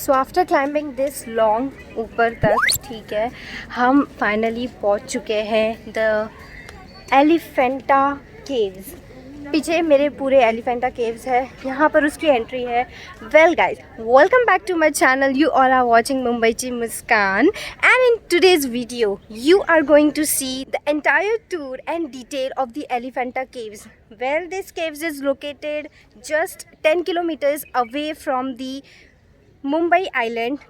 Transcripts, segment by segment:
So after climbing this long ऊपर तक, ठीक है, हम फाइनली पहुंच चुके हैं द एलिफेंटा केव्स। पीछे मेरे पूरे एलिफेंटा केव्स है, यहाँ पर उसकी एंट्री है। Well guys, welcome back to my channel. You all are watching मुंबईची Muskaan, and in today's video you are going to see the entire tour and detail of the Elephanta Caves. Well, this caves is located just 10 kilometers away from the Mumbai island.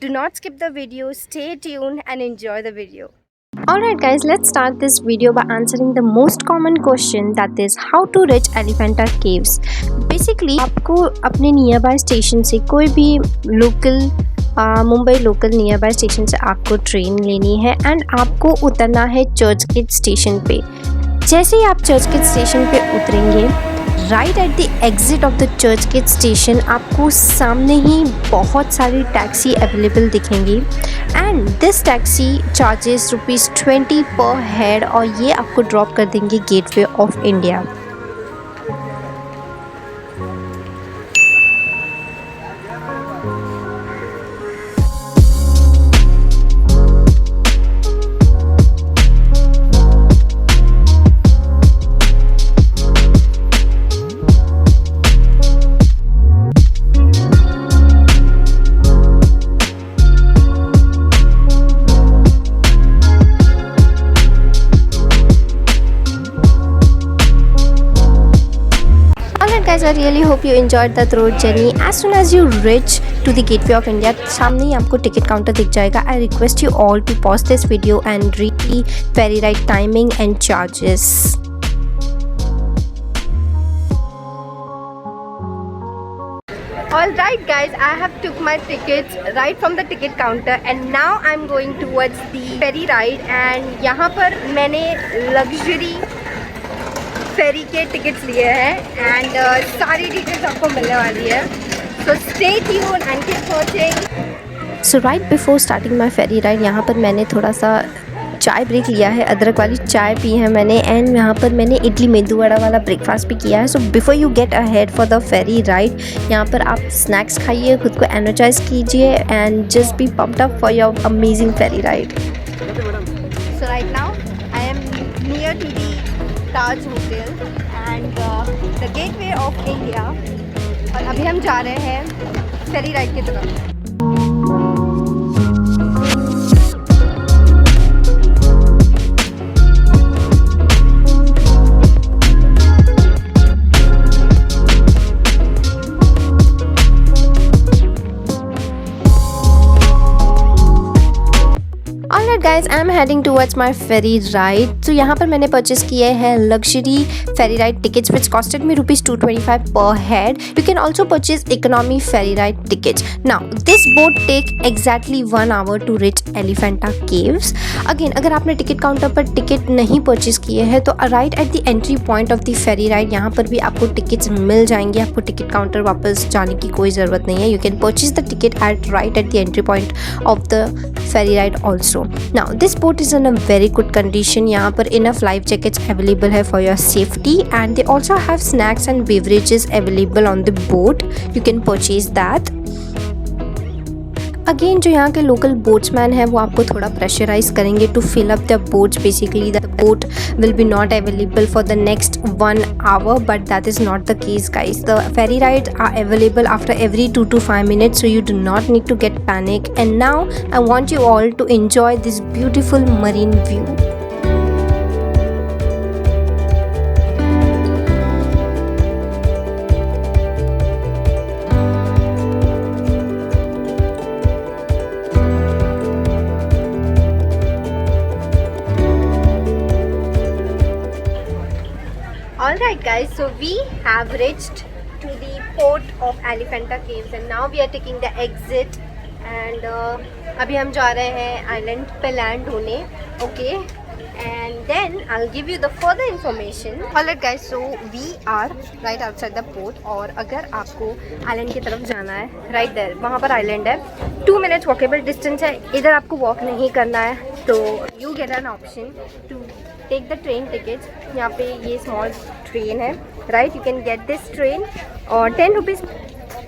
Do not skip the video, stay tuned and enjoy the video. Alright guys, let's start this video by answering the most common question, that is how to reach Elephanta Caves. Basically आपको अपने near by station से कोई भी local Mumbai local near by station से आपको train लेनी है and आपको उतरना है चर्च गेट स्टेशन पे। जैसे ही आप चर्च गेट स्टेशन पे उतरेंगे, right at the exit of the Churchgate station आपको सामने ही बहुत सारी टैक्सी अवेलेबल दिखेंगी एंड दिस टैक्सी चार्जेस ₹20 पर हेड और ये आपको ड्रॉप कर देंगे gateway of India. Guys, I really hope you enjoyed the road journey. As soon as you reach to the Gateway of India, सामने ही आपको टिकट काउंटर दिख जाएगा. I request you all to pause this video and read the ferry ride timing and charges. Alright guys, I have took my tickets right from the ticket counter and now I'm going towards the ferry ride. And यहाँ पर मैंने luxury फेरी के tickets लिए हैं and सारी details आपको मिलने वाली है, so stay tune and keep watching. So right before starting my ferry ride यहाँ पर मैंने थोड़ा सा चाय ब्रेक लिया है, अदरक वाली चाय पी है मैंने एंड यहाँ पर मैंने इडली मेदू वड़ा वाला ब्रेकफास्ट भी किया है। So before you get ahead for the ferry ride, यहाँ पर आप स्नैक्स खाइए, खुद को एनर्जाइज कीजिए and just be pumped up for your amazing ferry ride. So right now I am near to the Taj hotel and the gateway of India और अभी हम जा रहे हैं फेरी राइड की तरफ। Guys I am heading towards my ferry ride. तो यहाँ पर मैंने परचेस किए हैं luxury ferry ride tickets which costed me ₹225 पर head. You can also purchase economy ferry ride tickets. Now this boat take exactly 1 hour to reach Elephanta caves. Again अगर आपने ticket counter पर टिकट नहीं परचेज किए हैं तो right at the entry point of the ferry ride यहाँ पर भी आपको टिकट्स मिल जाएंगे, आपको टिकट काउंटर वापस जाने की कोई ज़रूरत नहीं है। You can purchase the ticket at right at the entry point of the ferry ride also. Now this boat is in a very good condition. यहाँ पर enough life jackets available है for your safety and they also have snacks and beverages available on the boat. You can purchase that. Again जो यहाँ के local बोट्समैन है वो आपको थोड़ा प्रेशराइज करेंगे to fill up the boats. Basically the boat will be not available for the next 1 hour, but that is not the case guys. The ferry ride are available after every 2 to 5 minutes, so you do not need to get panic. And now I want you all to enjoy this beautiful marine view. Alright guys, so we have reached to the port of Elephanta Caves and now we are taking the exit and अभी हम जा रहे हैं island पे land होने, okay, and then I'll give you the further information. Alright guys, so we are right outside the port और अगर आपको आइलैंड की तरफ जाना है, राइट देयर वहाँ पर आइलैंड है, 2 minutes वॉकेबल डिस्टेंस है। इधर आपको वॉक नहीं करना है तो you get an option to take the train tickets. यहाँ पे ये स्मॉल ट्रेन है, right, you can get this train और 10 रुपीज़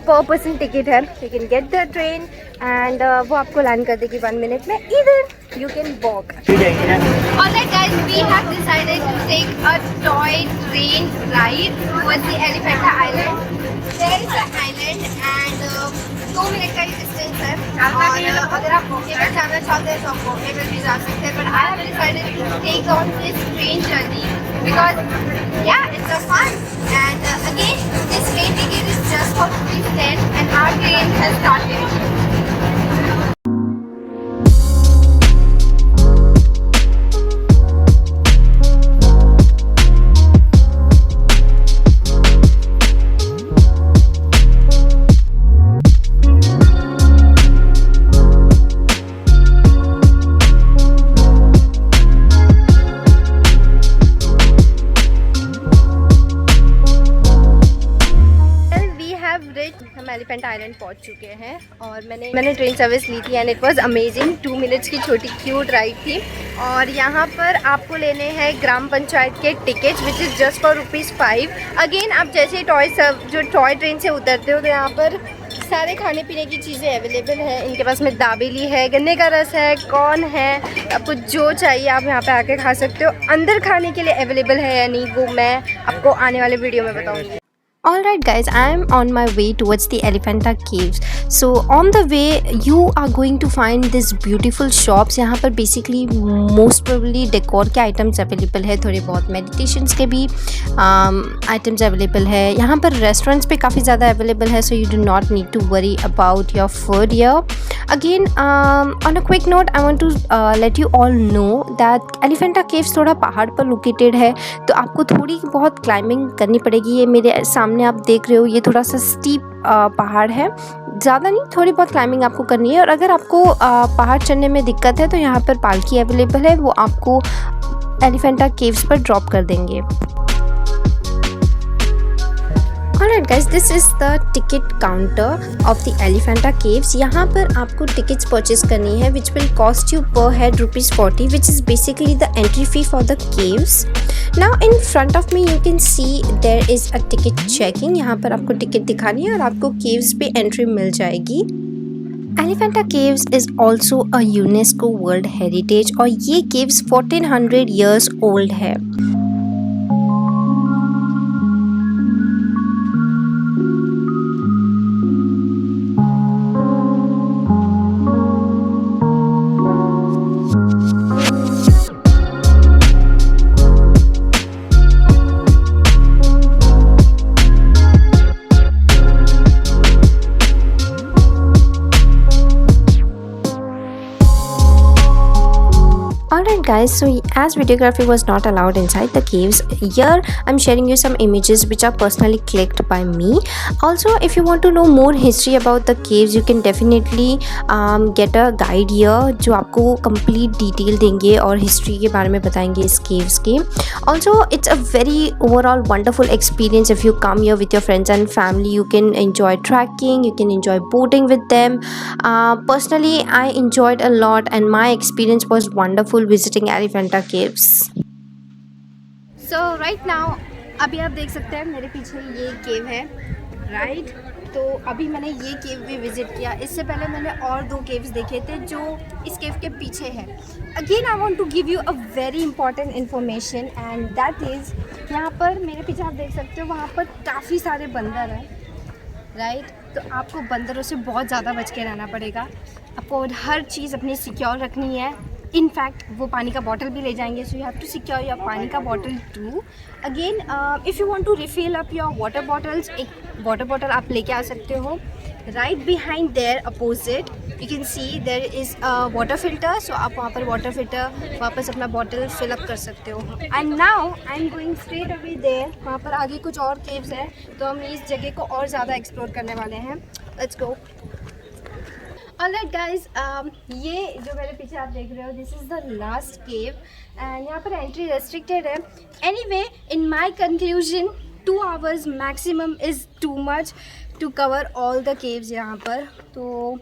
पर पर्सन टिकट है, you can get the train and वो आपको लैंड कर देगी 1 मिनट में, इधर you can walk. Alright guys, we have decided to take a toy train ride towards the Elephanta Island. There is an island and 2 minute का ही distance है, और अगर आप मौके पर जाना चाहते हैं तो आप मौके पर भी जा सकते हैं, but I have decided to take on this train journey because yeah, it's a fun and again this train ticket is just for ₹10 and our train has started. हम एलिफेंटा आइलैंड पहुंच चुके हैं और मैंने ट्रेन सर्विस ली थी and it was amazing. 2 minutes की छोटी cute ride थी और यहाँ पर आपको लेने हैं ग्राम पंचायत के tickets which is just for ₹5। Again आप जैसे टॉय ट्रेन से उतरते हो तो यहाँ पर सारे खाने पीने की चीज़ें अवेलेबल है। इनके पास में दाबेली है, गन्ने का रस है, कॉर्न है, आपको जो चाहिए आप यहाँ पे आके खा सकते हो। अंदर खाने के लिए अवेलेबल है या नहीं वो मैं आपको आने वाले वीडियो में बताऊँगी। Alright guys, I am on my way towards the Elephanta Caves. So on the way you are going to find this beautiful shops. यहाँ पर basically most probably decor के items available है, थोड़े बहुत meditations के भी items available है। यहाँ पर restaurants पे काफ़ी ज़्यादा available है, so you do not need to worry about your food here. Again on a quick note I want to let you all know that Elephanta Caves थोड़ा पहाड़ पर located है, तो आपको थोड़ी बहुत climbing करनी पड़ेगी। ये मेरे सामने आप देख रहे हो ये थोड़ा सा स्टीप पहाड़ है, ज़्यादा नहीं, थोड़ी बहुत क्लाइंबिंग आपको करनी है। और अगर आपको पहाड़ चढ़ने में दिक्कत है तो यहाँ पर पालकी अवेलेबल है, वो आपको एलिफेंटा केव्स पर ड्रॉप कर देंगे। Alright guys, this is the ticket counter of the Elephanta Caves. यहाँ पर आपको tickets purchase करनी है which will cost you per head ₹40, which is basically the entry fee for the caves. Now in front of me you can see there is a ticket checking. यहाँ पर आपको ticket दिखानी है और आपको caves पे entry मिल जाएगी। Elephanta Caves is also a UNESCO World Heritage और ये caves 1400 years old है। Alright guys, so as videography was not allowed inside the caves, here I'm sharing you some images which are personally clicked by me. Also if you want to know more history about the caves you can definitely get a guide here जो आपको complete detail देंगे और history के बारे में बताएंगे इस caves के। Also it's a very overall wonderful experience if you come here with your friends and family. You can enjoy trekking, you can enjoy boating with them. Personally I enjoyed a lot and my experience was wonderful visiting Elephanta Caves. So right now अभी आप देख सकते हैं मेरे पीछे ये केव है, right? तो अभी मैंने ये केव भी विज़िट किया। इससे पहले मैंने और 2 केव्स देखे थे जो इस केव के पीछे है। Again I want to give you a very important information and that is यहाँ पर मेरे पीछे आप देख सकते हो वहाँ पर काफ़ी सारे बंदर हैं, राइट? तो आपको बंदरों से बहुत ज़्यादा बच के रहना पड़ेगा। आपको हर चीज़ अपनी सिक्योर रखनी है। इनफैक्ट वो पानी का बॉटल भी ले जाएंगे, so you have to secure your पानी का bottle too. Again if you want to refill up your water bottles, एक वाटर बॉटल आप लेके आ सकते हो। Right behind there opposite you can see there is a water filter, so आप वहाँ पर वाटर फिल्टर वापस अपना बॉटल फिल अप कर सकते हो। And now I am going straight away there, वहाँ पर आगे कुछ और केव्स हैं तो हम इस जगह को और ज़्यादा एक्सप्लोर करने वाले हैं। Let's go. ऑलराइट गाइज, ये जो मेरे पीछे आप देख रहे हो this is the last cave and यहाँ पर एंट्री रेस्ट्रिक्टेड है। Anyway in my conclusion 2 hours maximum is too much to cover all the caves यहाँ पर। तो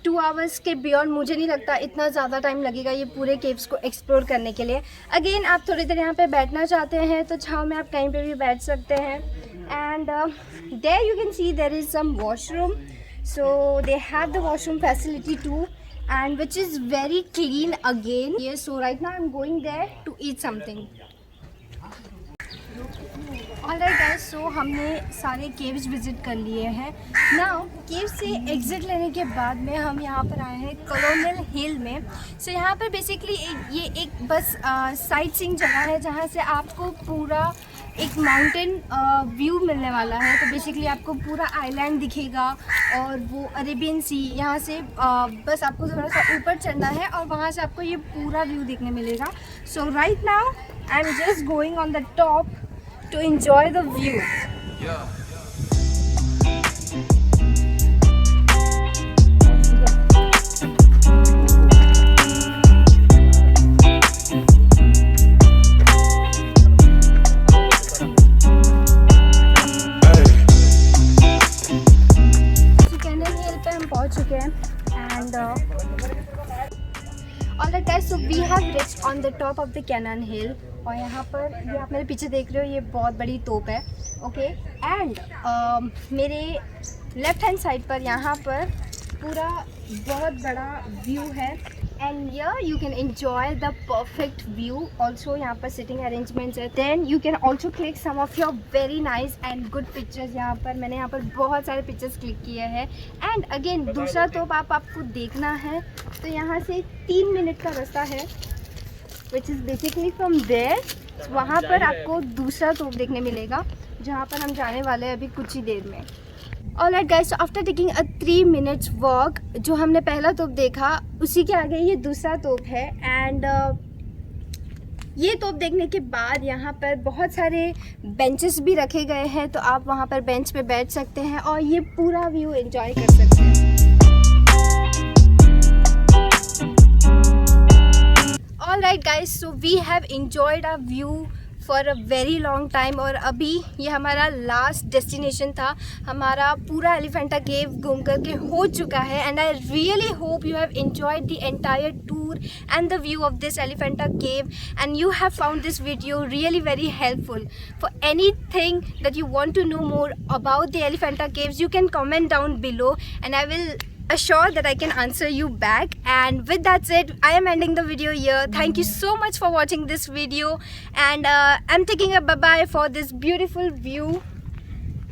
2 आवर्स के बियॉन्ड मुझे नहीं लगता इतना ज़्यादा टाइम लगेगा ये पूरे केव्स को एक्सप्लोर करने के लिए। अगेन आप थोड़ी देर यहाँ पे बैठना चाहते हैं तो छाँव में आप कहीं पे भी बैठ सकते हैं and there you can see there is some washroom, so they have the washroom facility too, and which is very clean again. Yes, so right now I'm going there to eat something. Alright guys, so हमने सारे caves visit कर लिए हैं. Now केव से exit लेने के बाद में हम यहाँ पर आए हैं कॉलोनियल हिल में. सो यहाँ पर बेसिकली ये एक बस साइट सीइंग जगह है जहाँ से आपको पूरा एक माउंटेन व्यू मिलने वाला है. तो बेसिकली आपको पूरा आइलैंड दिखेगा और वो अरेबियन सी. यहाँ से बस आपको थोड़ा सा ऊपर चढ़ना है और वहाँ से आपको ये पूरा व्यू देखने मिलेगा. So right now I am just going on the top to enjoy the view. Yeah. पहुंच चुके हैं and alright guys, so we have reached on the top of the Canaan Hill. और यहाँ पर ये आप मेरे पीछे देख रहे हो, ये बहुत बड़ी तोप है. ओके, एंड मेरे लेफ्ट हैंड साइड पर यहाँ पर पूरा बहुत बड़ा व्यू है. And here you can enjoy the perfect view. Also यहाँ पर सिटिंग अरेंजमेंट्स है. Then you can also click some of your very nice and good pictures. यहाँ पर मैंने यहाँ पर बहुत सारे पिक्चर्स क्लिक किए हैं. एंड अगेन दूसरा तोप आपको देखना है तो यहाँ से 3 मिनट का रास्ता है, which is basically from there. वहाँ पर आपको दूसरा तोप देखने मिलेगा जहाँ पर हम जाने वाले हैं अभी कुछ ही देर में. Alright guys, so after taking a 3 minutes walk, जो हमने पहला तोप देखा उसी के आगे ये दूसरा तोप है. एंड ये तोप देखने के बाद यहाँ पर बहुत सारे बेंचेस भी रखे गए हैं, तो आप वहाँ पर बेंच पे बैठ सकते हैं और ये पूरा व्यू एंजॉय कर सकते हैं. Alright guys, so we have enjoyed our view for a very long time. और अभी ये हमारा लास्ट डेस्टिनेशन था. हमारा पूरा एलिफेंटा केव घूम करके हो चुका है. And I really hope you have enjoyed the entire tour and the view of this Elephanta cave, and you have found this video really very helpful. For anything that you want to know more about the Elephanta caves, you can comment down below and I will assure that I can answer you back. And with that said, I am ending the video here. Thank you so much for watching this video, and I'm taking a bye bye for this beautiful view.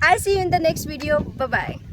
I'll see you in the next video. Bye bye.